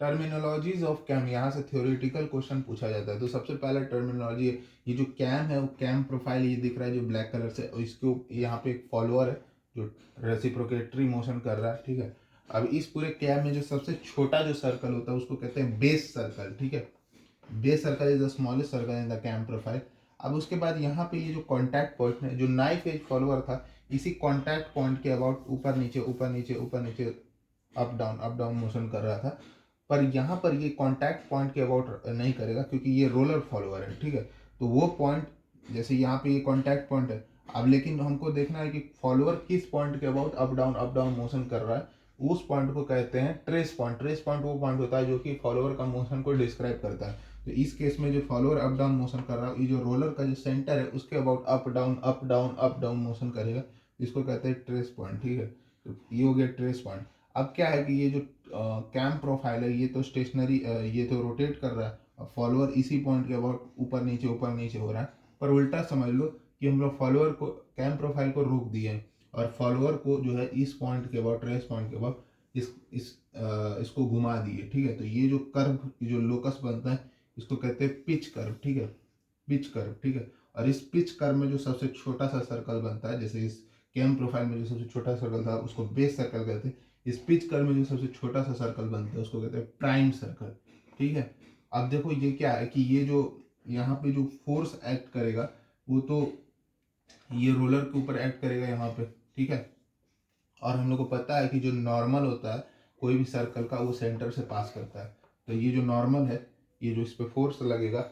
Terminologies of cam, यहाँ से theoretical question पूछा जाता है। तो सबसे पहला टर्मिनोलॉजी है, ये जो कैम है वो कैम प्रोफाइल ये दिख रहा है जो ब्लैक कलर से, और इसके यहाँ पे एक फॉलोअर है जो रेसिप्रोकेटरी मोशन कर रहा है, ठीक है। अब इस पूरे कैम में जो सबसे छोटा जो सर्कल होता है उसको कहते हैं बेस सर्कल, ठीक है। Base circle is the smallest circle in the cam profile. अब उसके बाद यहाँ पे ये जो कॉन्टैक्ट पॉइंट है, जो नाइफ एज फॉलोअर था, इसी कॉन्टैक्ट पॉइंट के अबाउट ऊपर नीचे ऊपर नीचे ऊपर नीचे अप डाउन मोशन कर रहा था। पर यहाँ पर ये कॉन्टैक्ट पॉइंट के अबाउट नहीं करेगा क्योंकि ये रोलर फॉलोअर है, ठीक है। तो वो पॉइंट, जैसे यहाँ पे ये कॉन्टैक्ट पॉइंट है, अब लेकिन हमको देखना है कि फॉलोअर किस पॉइंट के अबाउट अप डाउन मोशन कर रहा है, उस पॉइंट को कहते हैं ट्रेस पॉइंट। ट्रेस पॉइंट वो पॉइंट होता है जो कि फॉलोअर का मोशन को डिस्क्राइब करता है। तो इस केस में जो फॉलोअर अप डाउन मोशन कर रहा है, ये जो रोलर का जो सेंटर है उसके अबाउट अप डाउन मोशन करेगा, इसको कहते हैं ट्रेस पॉइंट, ठीक है। तो ये हो गया ट्रेस पॉइंट। अब क्या है कि ये जो कैम प्रोफाइल है ये तो स्टेशनरी, ये तो रोटेट कर रहा है, और फॉलोअर इसी पॉइंट के अबाउट ऊपर नीचे हो रहा है। पर उल्टा समझ लो कि हम लोग फॉलोअर को, कैम प्रोफाइल को रोक दिए हैं, और फॉलोअर को जो है इस पॉइंट के अबाउट, ट्रेस पॉइंट के अबाउट इसको घुमा दिए, ठीक है। तो ये जो कर्व, जो लोकस बनता है, इसको कहते हैं पिच कर्व, ठीक है, पिच कर्व, ठीक है। और इस पिच कर्व में जो सबसे छोटा सा सर्कल बनता है, जैसे इस कैम प्रोफाइल में जो सबसे छोटा सर्कल था उसको बेस सर्कल कहते हैं, इस पिच कर्व में जो सबसे छोटा सा सर्कल बनता है उसको कहते हैं प्राइम सर्कल, ठीक है। अब देखो ये क्या है कि ये जो यहाँ पे जो फोर्स एक्ट करेगा वो तो ये रोलर के ऊपर एक्ट करेगा यहाँ पे, ठीक है। और हम लोग को पता है कि जो नॉर्मल होता है कोई भी सर्कल का, वो सेंटर से पास करता है। तो ये जो नॉर्मल है, ये जो इस पे फोर्स लगेगा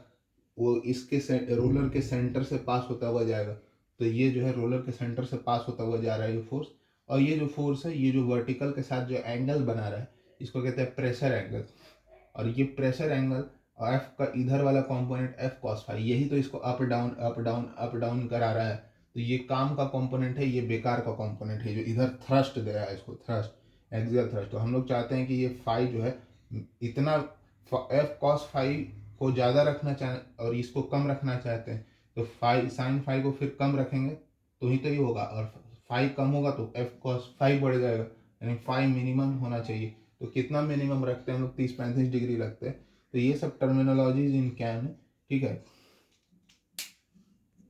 वो इसके रोलर के सेंटर से पास होता हुआ जाएगा। तो ये जो है रोलर के सेंटर से पास होता हुआ जा रहा है ये फोर्स। और ये जो फोर्स है, ये जो वर्टिकल के साथ जो एंगल बना रहा है, इसको कहते हैं प्रेशर एंगल। और ये प्रेशर एंगल एफ का इधर वाला कंपोनेंट एफ कॉस फाई, यही तो इसको अप डाउन करा रहा है। तो ये काम का कंपोनेंट है, ये बेकार का कंपोनेंट है जो इधर थ्रस्ट गया है, इसको थ्रस्ट, एक्सियल थ्रस्ट। तो हम लोग चाहते हैं कि ये फाई जो है इतना, एफ कॉस फाई को ज़्यादा रखना चाहें और इसको कम रखना चाहते हैं, तो फाई साइन फाई को फिर कम रखेंगे तो ही तो ये होगा, और फाई कम होगा तो एफ कॉस फाई बढ़ जाएगा, यानी फाई मिनिमम होना चाहिए। तो कितना मिनिमम रखते हैं हम लोग, 30-35 डिग्री रखते हैं। तो ये सब टर्मिनोलॉजीज इन कैम है, ठीक है।